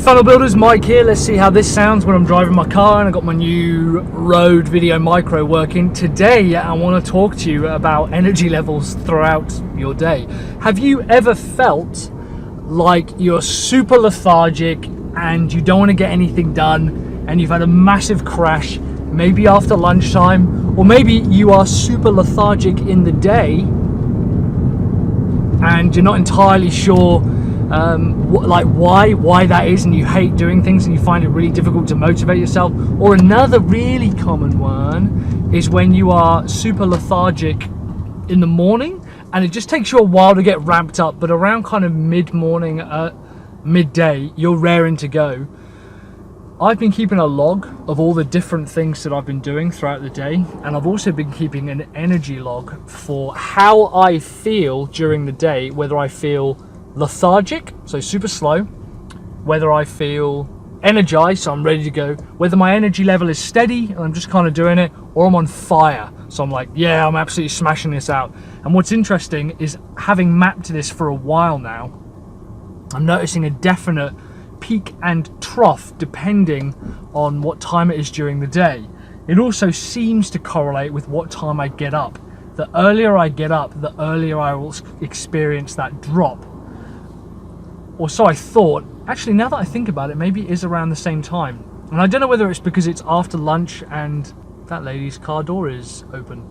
Funnel Builders, Mike here. Let's see how this sounds when I'm driving my car, and I've got my new Rode Video Micro working. Today I want to talk to you about energy levels throughout your day. Have you ever felt like you're super lethargic and you don't want to get anything done, and you've had a massive crash, maybe after lunchtime, or maybe you are super lethargic in the day and you're not entirely sure why that is, and you hate doing things and you find it really difficult to motivate yourself? Or another really common one is when you are super lethargic in the morning and it just takes you a while to get ramped up, but around kind of mid-morning, midday, you're raring to go. I've been keeping a log of all the different things that I've been doing throughout the day, and I've also been keeping an energy log for how I feel during the day, whether I feel lethargic, so super slow, whether I feel energized, so I'm ready to go, whether my energy level is steady and I'm just kind of doing it, or I'm on fire, so I'm like, yeah, I'm absolutely smashing this out. And what's interesting is, having mapped this for a while now, I'm noticing a definite peak and trough depending on what time it is during the day. It also seems to correlate with what time I get up. The earlier I get up, the earlier I will experience that drop. Or so I thought. Actually, now that I think about it, maybe it is around the same time. And I don't know whether it's because it's after lunch and that lady's car door is open.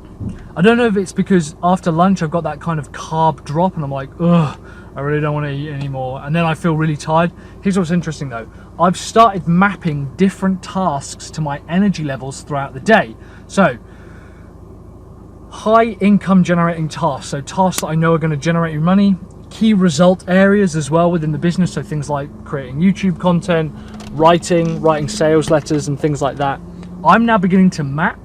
I don't know if it's because after lunch I've got that kind of carb drop and I'm like, ugh, I really don't want to eat anymore, and then I feel really tired. Here's what's interesting though. I've started mapping different tasks to my energy levels throughout the day. So, high income generating tasks, so tasks that I know are going to generate you money. Key result areas as well within the business, so things like creating YouTube content, writing sales letters and things like that. I'm now beginning to map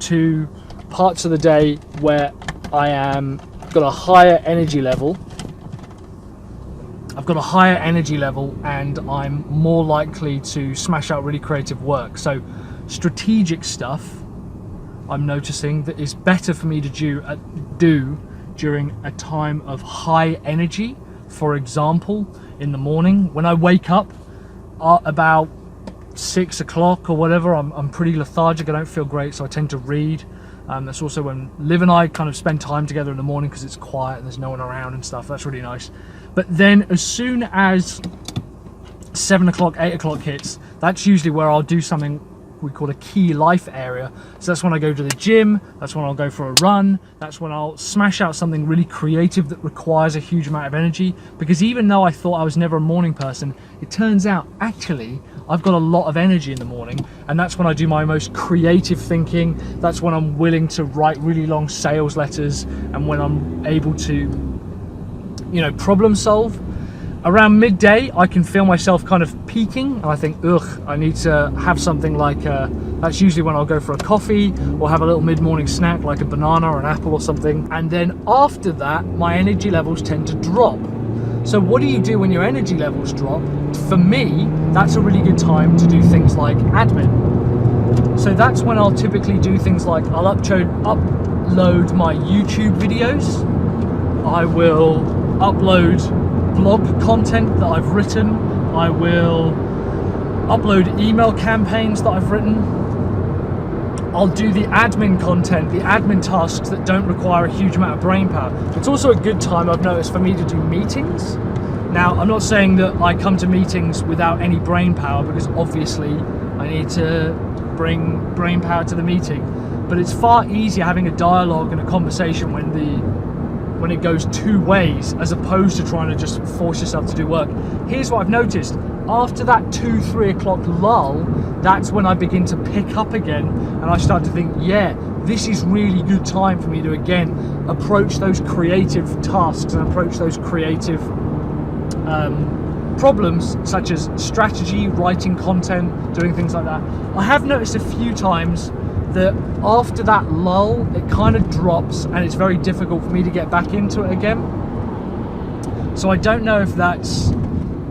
to parts of the day where I am got a higher energy level. I've got a higher energy level and I'm more likely to smash out really creative work. So strategic stuff, I'm noticing that is better for me to do during a time of high energy. For example, in the morning when I wake up about 6 o'clock or whatever, I'm pretty lethargic, I don't feel great, so I tend to read. That's also when Liv and I kind of spend time together in the morning because it's quiet and there's no one around and stuff. That's really nice. But then as soon as 7 o'clock, 8 o'clock hits, that's usually where I'll do something we call a key life area. So that's when I go to the gym, that's when I'll go for a run, that's when I'll smash out something really creative that requires a huge amount of energy. Because even though I thought I was never a morning person, it turns out actually I've got a lot of energy in the morning, and that's when I do my most creative thinking. That's when I'm willing to write really long sales letters, and when I'm able to, you know, problem solve. Around midday, I can feel myself kind of peaking, and I think, ugh, I need to have something like, that's usually when I'll go for a coffee, or have a little mid-morning snack like a banana or an apple or something. And then after that, my energy levels tend to drop. So what do you do when your energy levels drop? For me, that's a really good time to do things like admin. So that's when I'll typically do things like, I'll upload my YouTube videos, I will upload blog content that I've written, I will upload email campaigns that I've written, I'll do the admin content, the admin tasks that don't require a huge amount of brain power. It's also a good time, I've noticed, for me to do meetings. Now, I'm not saying that I come to meetings without any brain power, because obviously I need to bring brain power to the meeting, but it's far easier having a dialogue and a conversation when it goes two ways, as opposed to trying to just force yourself to do work. Here's what I've noticed. After that 2-3 o'clock lull, that's when I begin to pick up again, and I start to think, yeah, this is really good time for me to again approach those creative tasks and approach those creative problems, such as strategy, writing content, doing things like that. I have noticed a few times that after that lull, it kind of drops and it's very difficult for me to get back into it again. So I don't know if that's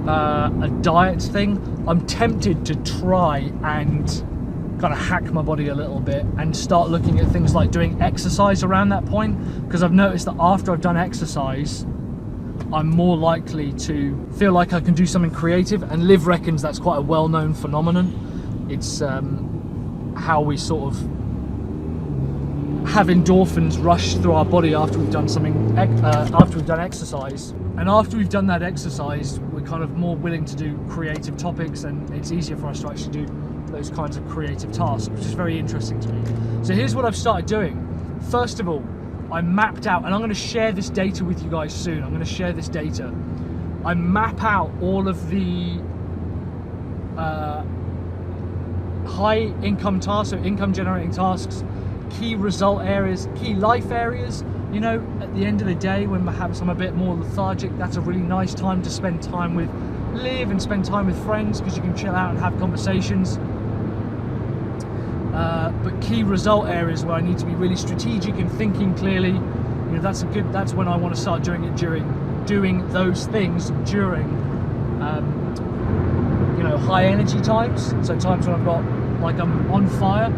a diet thing. I'm tempted to try and kind of hack my body a little bit and start looking at things like doing exercise around that point, because I've noticed that after I've done exercise, I'm more likely to feel like I can do something creative, and Liv reckons that's quite a well-known phenomenon. It's how we sort of have endorphins rush through our body after we've done something, after we've done exercise, and after we've done that exercise we're kind of more willing to do creative topics, and it's easier for us to actually do those kinds of creative tasks, which is very interesting to me. So here's what I've started doing. First of all, I mapped out, and I'm going to share this data with you guys soon. I'm going to share this data. I map out all of the high income tasks, so income generating tasks, key result areas, key life areas. You know, at the end of the day, when perhaps I'm a bit more lethargic, that's a really nice time to spend time with Liv and spend time with friends, because you can chill out and have conversations. But key result areas where I need to be really strategic and thinking clearly, you know, that's when I want to start doing those things during you know, high energy times, so times when I've got, like, I'm on fire.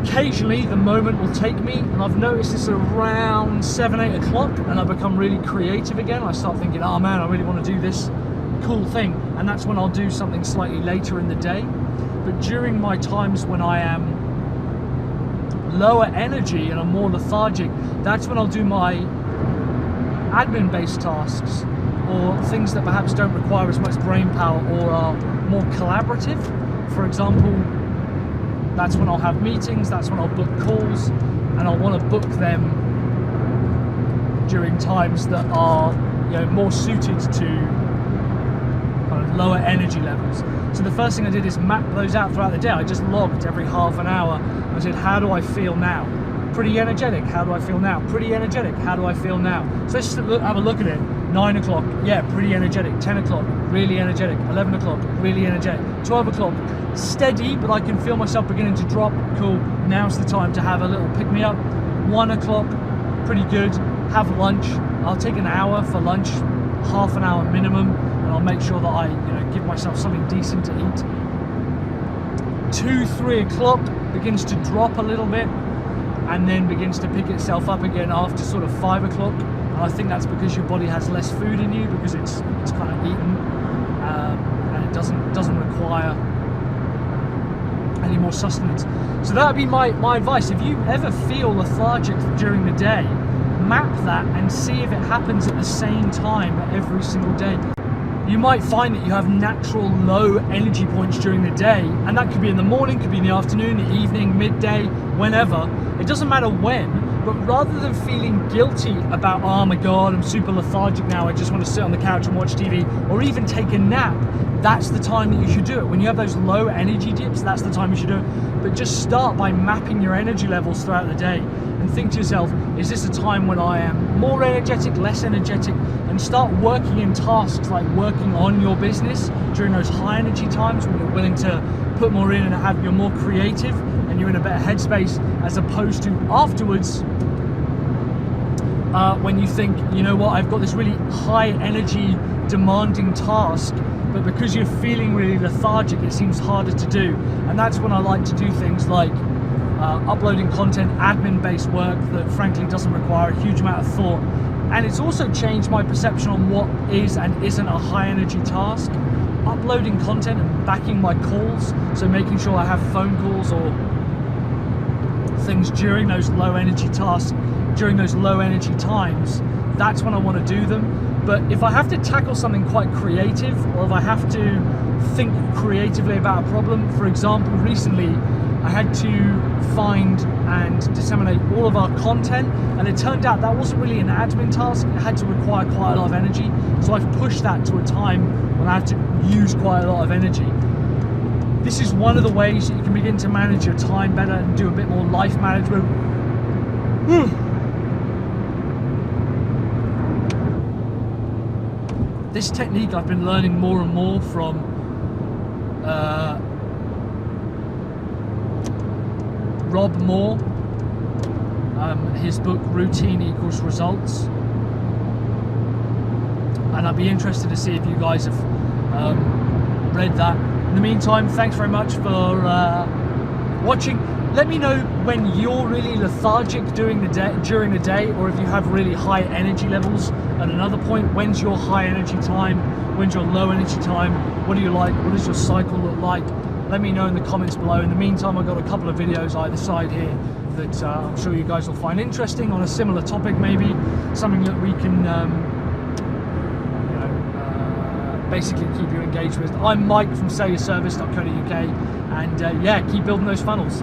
Occasionally the moment will take me, and I've noticed this around 7-8 o'clock, and I become really creative again. I start thinking, oh man, I really want to do this cool thing, and that's when I'll do something slightly later in the day. But during my times when I am lower energy and I'm more lethargic, that's when I'll do my admin based tasks, or things that perhaps don't require as much brain power or are more collaborative. For example, that's when I'll have meetings, that's when I'll book calls, and I'll want to book them during times that are, you know, more suited to kind of lower energy levels. So the first thing I did is map those out throughout the day. I just logged every half an hour. I said, how do I feel now? Pretty energetic. How do I feel now? Pretty energetic. How do I feel now? So let's just have a look at it. 9 o'clock, yeah, pretty energetic. 10 o'clock, really energetic. 11 o'clock, really energetic. 12 o'clock, steady, but I can feel myself beginning to drop. Cool, now's the time to have a little pick-me-up. 1 o'clock, pretty good. Have lunch. I'll take an hour for lunch, half an hour minimum, and I'll make sure that I, you know, give myself something decent to eat. 2, 3 o'clock begins to drop a little bit, and then begins to pick itself up again after sort of 5 o'clock. And I think that's because your body has less food in you, because it's kind of eaten, and it doesn't require any more sustenance. So that would be my advice. If you ever feel lethargic during the day, map that and see if it happens at the same time every single day. You might find that you have natural low energy points during the day, and that could be in the morning, could be in the afternoon, the evening, midday, whenever. It doesn't matter when, but rather than feeling guilty about, oh my god, I'm super lethargic now, I just want to sit on the couch and watch TV, or even take a nap, that's the time that you should do it. When you have those low energy dips, that's the time you should do it. But just start by mapping your energy levels throughout the day and think to yourself, is this a time when I am more energetic, less energetic? And start working in tasks like working on your business during those high energy times when you're willing to put more in and you're more creative and you're in a better headspace, as opposed to afterwards when you think, you know what, I've got this really high energy demanding task, but because you're feeling really lethargic, it seems harder to do. And that's when I like to do things like uploading content, admin based work that frankly doesn't require a huge amount of thought. And it's also changed my perception on what is and isn't a high energy task. Uploading content and backing my calls, so making sure I have phone calls or things during those low energy tasks, during those low energy times, that's when I want to do them. But if I have to tackle something quite creative, or if I have to think creatively about a problem, for example, recently I had to find and disseminate all of our content, and it turned out that wasn't really an admin task. It had to require quite a lot of energy, so I've pushed that to a time when I have to use quite a lot of energy. This is one of the ways that you can begin to manage your time better and do a bit more life management. This technique I've been learning more and more from Rob Moore, his book Routine Equals Results, and I'd be interested to see if you guys have read that. In the meantime, thanks very much for watching. Let me know when you're really lethargic during the day, or if you have really high energy levels at another point. When's your high energy time? When's your low energy time? What do you like? What does your cycle look like? Let me know in the comments below. In the meantime, I've got a couple of videos either side here that I'm sure you guys will find interesting on a similar topic, maybe something that we can basically keep you engaged with. I'm Mike from sellyourservice.co.uk, and yeah, keep building those funnels.